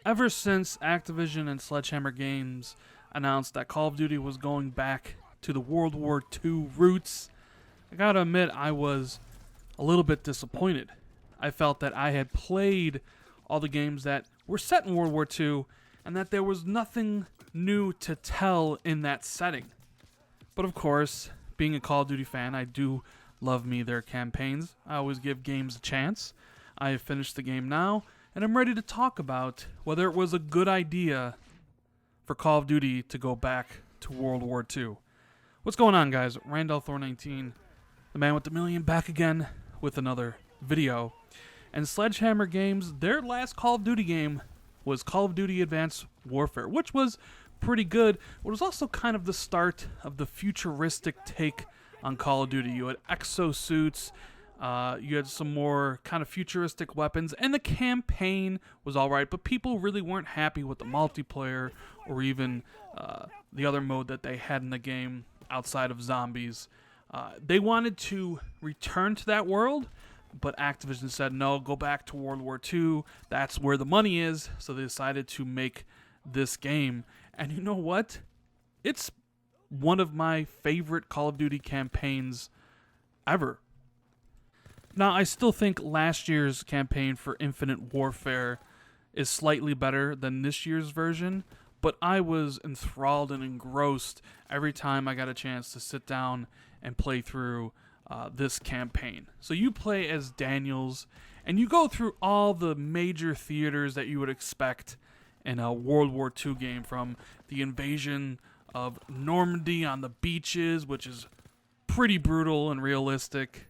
Ever since Activision and Sledgehammer Games announced that Call of Duty was going back to the World War II roots, I gotta admit I was a little bit disappointed. I felt that I had played all the games that were set in World War II and that there was nothing new to tell in that setting. But of course, being a Call of Duty fan, I do love me their campaigns. I always give games a chance. I have finished the game now, and I'm ready to talk about whether it was a good idea for Call of Duty to go back to World War II. What's going on, guys? Randall Thor 19, the man with the million, back again with another video. And Sledgehammer Games, their last Call of Duty game was Call of Duty Advanced Warfare, which was pretty good. It was also kind of the start of the futuristic take on Call of Duty. You had exosuits, you had some more kind of futuristic weapons, and the campaign was alright, but people really weren't happy with the multiplayer or even the other mode that they had in the game outside of zombies. They wanted to return to that world, but Activision said, no, go back to World War II. That's where the money is, so they decided to make this game. And you know what? It's one of my favorite Call of Duty campaigns ever. Now, I still think last year's campaign for Infinite Warfare is slightly better than this year's version, but I was enthralled and engrossed every time I got a chance to sit down and play through this campaign. So you play as Daniels, and you go through all the major theaters that you would expect in a World War II game, from the invasion of Normandy on the beaches, which is pretty brutal and realistic,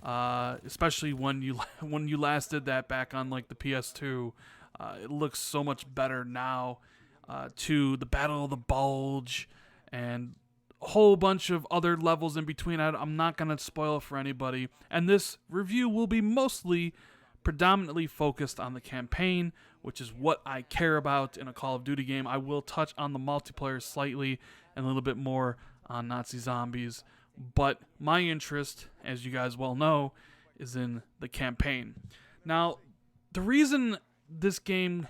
especially when you last did that back on like the PS2. It looks so much better now, to the Battle of the Bulge and a whole bunch of other levels in between. I'm not going to spoil it for anybody, and this review will be predominantly focused on the campaign, which is what I care about in a Call of Duty game. I will touch on the multiplayer slightly and a little bit more on Nazi zombies, but my interest, as you guys well know, is in the campaign. Now, the reason this game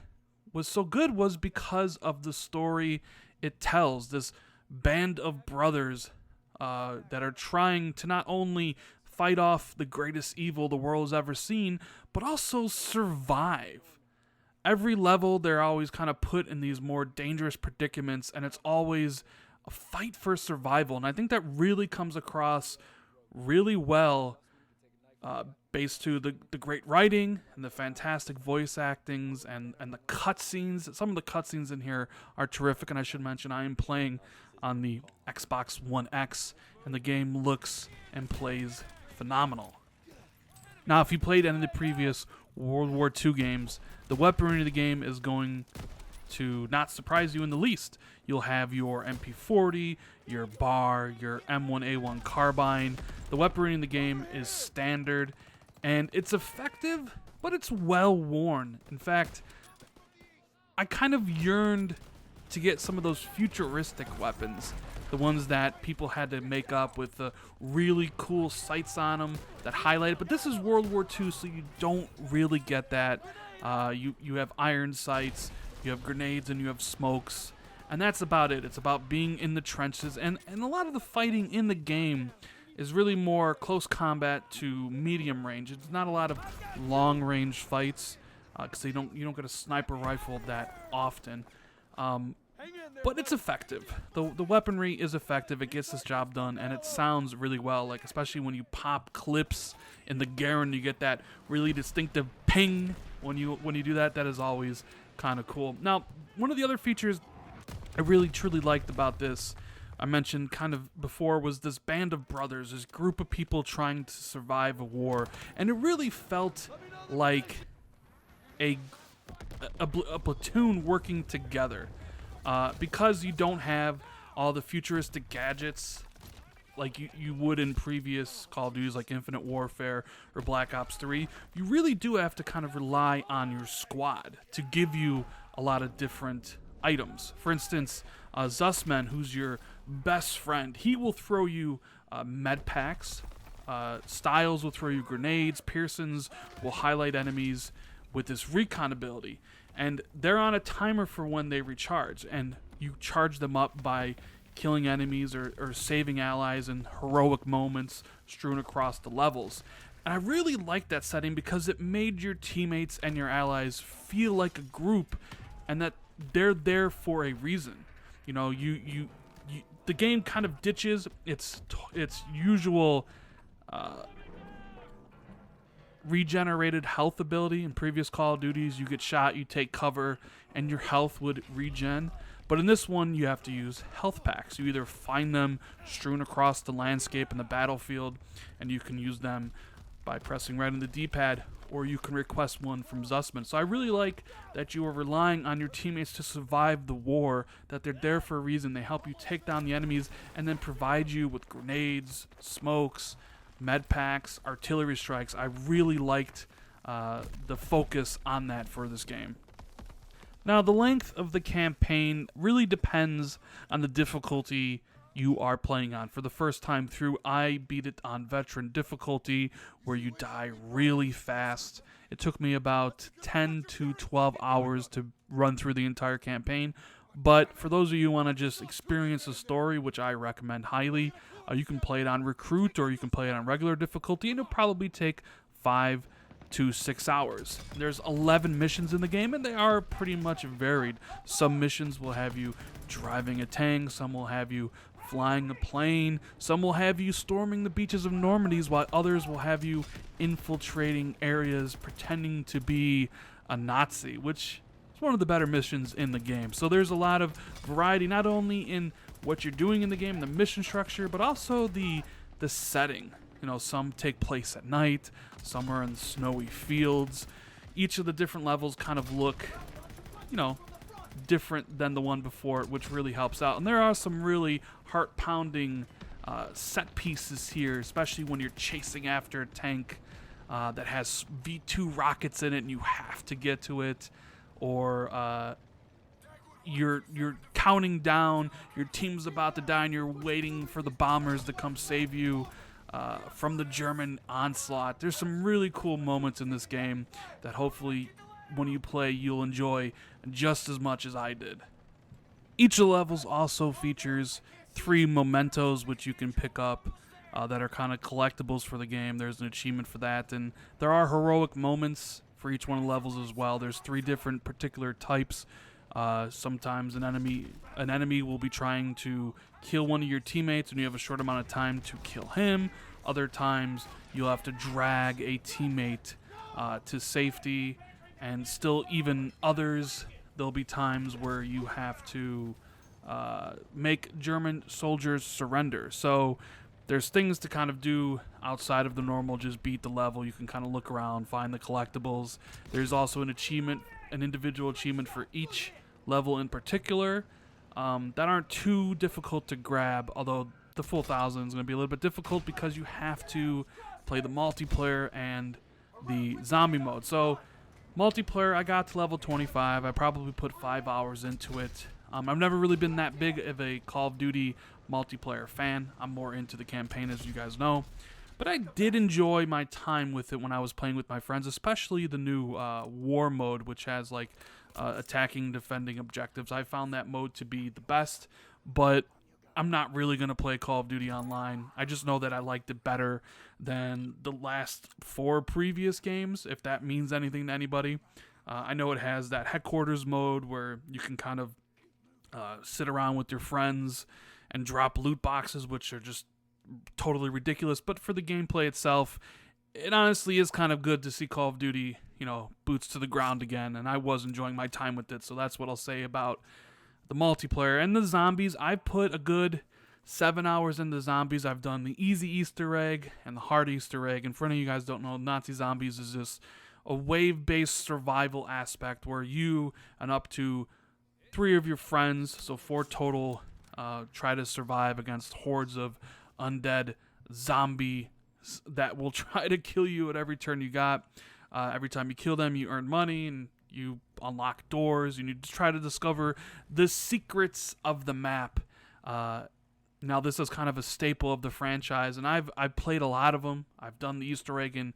was so good was because of the story it tells. This band of brothers that are trying to not only fight off the greatest evil the world has ever seen, but also survive. Every level, they're always kind of put in these more dangerous predicaments, and it's always a fight for survival. And I think that really comes across really well, based to the great writing and the fantastic voice actings and the cutscenes. Some of the cutscenes in here are terrific, and I should mention I am playing on the Xbox One X, and the game looks and plays phenomenal. Now, if you played any of the previous World War II games, the weaponry of the game is going to not surprise you in the least. You'll have your MP40, your BAR, your M1A1 carbine. The weaponry in the game is standard, and it's effective, but it's well worn. In fact, I kind of yearned to get some of those futuristic weapons, the ones that people had to make up with the really cool sights on them that highlight. But this is World War II, so you don't really get that. You have iron sights, you have grenades, and you have smokes, and that's about it. It's about being in the trenches, and a lot of the fighting in the game is really more close combat to medium range. It's not a lot of long range fights, because you don't get a sniper rifle that often. But it's effective. The weaponry is effective. It gets this job done, and it sounds really well. Like, especially when you pop clips in the Garen, you get that really distinctive ping when you do that. That is always kind of cool. Now, one of the other features I really truly liked about this, I mentioned kind of before, was this band of brothers, this group of people trying to survive a war, and it really felt like a platoon working together. Because you don't have all the futuristic gadgets like you would in previous Call of Duties like Infinite Warfare or Black Ops 3, you really do have to kind of rely on your squad to give you a lot of different items. For instance, Zussman, who's your best friend, he will throw you med packs. Styles will throw you grenades. Pearsons will highlight enemies with this recon ability. and they're on a timer for when they recharge, and you charge them up by killing enemies or saving allies in heroic moments strewn across the levels. And I really liked that setting because it made your teammates and your allies feel like a group, and that they're there for a reason. You know, the game kind of ditches its usual regenerated health ability. In previous Call of Duties, you get shot, you take cover, and your health would regen. But in this one, you have to use health packs. You either find them strewn across the landscape and the battlefield, and you can use them by pressing right on the D-pad, or you can request one from Zussman. So I really like that you are relying on your teammates to survive the war, that they're there for a reason. They help you take down the enemies and then provide you with grenades, smokes, med packs, artillery strikes. I really liked the focus on that for this game. Now, the length of the campaign really depends on the difficulty you are playing on. For the first time through, I beat it on veteran difficulty, where you die really fast. It took me about 10 to 12 hours to run through the entire campaign. But for those of you who want to just experience the story, which I recommend highly, you can play it on Recruit or you can play it on regular difficulty, and it'll probably take 5 to 6 hours. There's 11 missions in the game, and they are pretty much varied. Some missions will have you driving a tank, some will have you flying a plane, some will have you storming the beaches of Normandy, while others will have you infiltrating areas pretending to be a Nazi, which is one of the better missions in the game. So there's a lot of variety, not only in what you're doing in the game, the mission structure, but also the setting. You know, some take place at night, some are in snowy fields. Each of the different levels kind of look, you know, different than the one before, which really helps out. And there are some really heart-pounding set pieces here, especially when you're chasing after a tank that has V2 rockets in it and you have to get to it, or you're counting down, your team's about to die, and you're waiting for the bombers to come save you from the German onslaught. There's some really cool moments in this game that hopefully when you play you'll enjoy just as much as I did. Each of the levels also features 3 mementos which you can pick up that are kind of collectibles for the game. There's an achievement for that, and there are heroic moments for each one of the levels as well. There's 3 different particular types. Sometimes an enemy will be trying to kill one of your teammates and you have a short amount of time to kill him. Other times you'll have to drag a teammate to safety, and still even others, there'll be times where you have to make German soldiers surrender. So there's things to kind of do outside of the normal just beat the level. You can kind of look around, find the collectibles. There's also an individual achievement for each level in particular that aren't too difficult to grab, although the full 1,000 is going to be a little bit difficult because you have to play the multiplayer and the zombie mode. So multiplayer, I got to level 25. I probably put 5 hours into it. I've never really been that big of a Call of Duty multiplayer fan. I'm more into the campaign, as you guys know. But I did enjoy my time with it when I was playing with my friends, especially the new war mode, which has like attacking, defending objectives. I found that mode to be the best, but I'm not really going to play Call of Duty online. I just know that I liked it better than the last 4 previous games, if that means anything to anybody. I know it has that headquarters mode where you can kind of sit around with your friends and drop loot boxes, which are just totally ridiculous. But for the gameplay itself, it honestly is kind of good to see Call of Duty, you know, boots to the ground again, and I was enjoying my time with it. So that's what I'll say about the multiplayer. And the zombies, I put a good 7 hours into zombies. I've done the easy Easter egg and the hard Easter egg. And for any of you guys don't know, Nazi Zombies is just a wave-based survival aspect where you and up to 3 of your friends, so 4 total, try to survive against hordes of undead zombies that will try to kill you at every turn you got. Every time you kill them, you earn money and you unlock doors. You need to try to discover the secrets of the map. Now, this is kind of a staple of the franchise, and I've played a lot of them. I've done the Easter egg in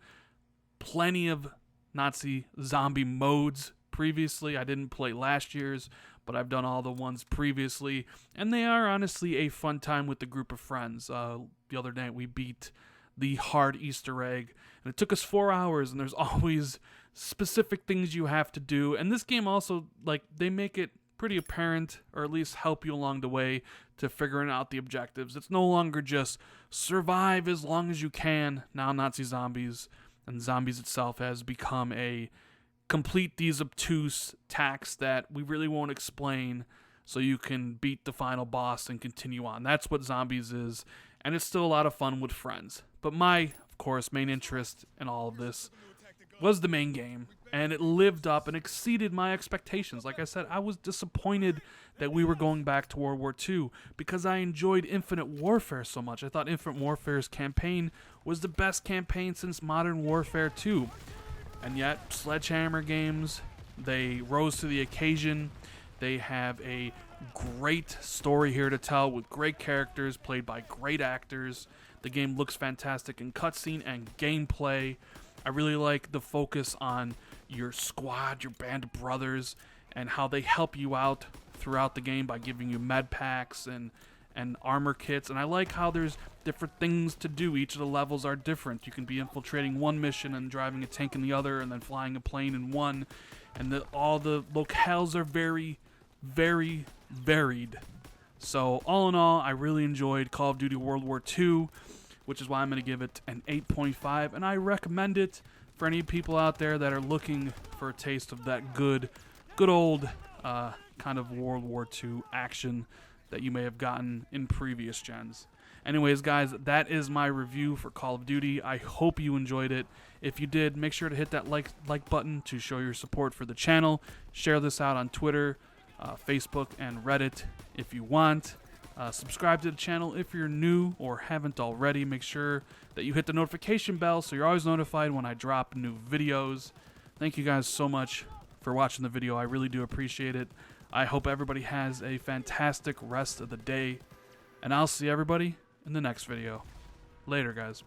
plenty of Nazi zombie modes previously. I didn't play last year's, but I've done all the ones previously, and they are honestly a fun time with a group of friends. The other night we beat the hard Easter egg, and it took us 4 hours, and there's always specific things you have to do. And this game also, like, they make it pretty apparent, or at least help you along the way to figuring out the objectives. It's no longer just survive as long as you can. Now Nazi zombies and zombies itself has become a complete these obtuse tax that we really won't explain, so you can beat the final boss and continue on. That's what zombies is, and it's still a lot of fun with friends. But my, of course, main interest in all of this was the main game, and it lived up and exceeded my expectations. Like I said, I was disappointed that we were going back to World War II because I enjoyed Infinite Warfare so much. I thought Infinite Warfare's campaign was the best campaign since Modern Warfare 2. And yet, Sledgehammer Games, they rose to the occasion. They have a great story here to tell with great characters played by great actors. The game looks fantastic in cutscene and gameplay. I really like the focus on your squad, your band of brothers, and how they help you out throughout the game by giving you med packs and armor kits. And I like how there's different things to do. Each of the levels are different. You can be infiltrating one mission and driving a tank in the other, and then flying a plane in one. And all the locales are very, very varied. So all in all, I really enjoyed Call of Duty World War II, which is why I'm going to give it an 8.5, and I recommend it for any people out there that are looking for a taste of that good old kind of World War II action that you may have gotten in previous gens. Anyways, guys, that is my review for Call of Duty. I hope you enjoyed it. If you did, make sure to hit that like button to show your support for the channel. Share this out on Twitter, Facebook, and Reddit if you want. Subscribe to the channel if you're new or haven't already. Make sure that you hit the notification bell so you're always notified when I drop new videos. Thank you guys so much for watching the video. I really do appreciate it. I hope everybody has a fantastic rest of the day, and I'll see everybody in the next video. Later, guys.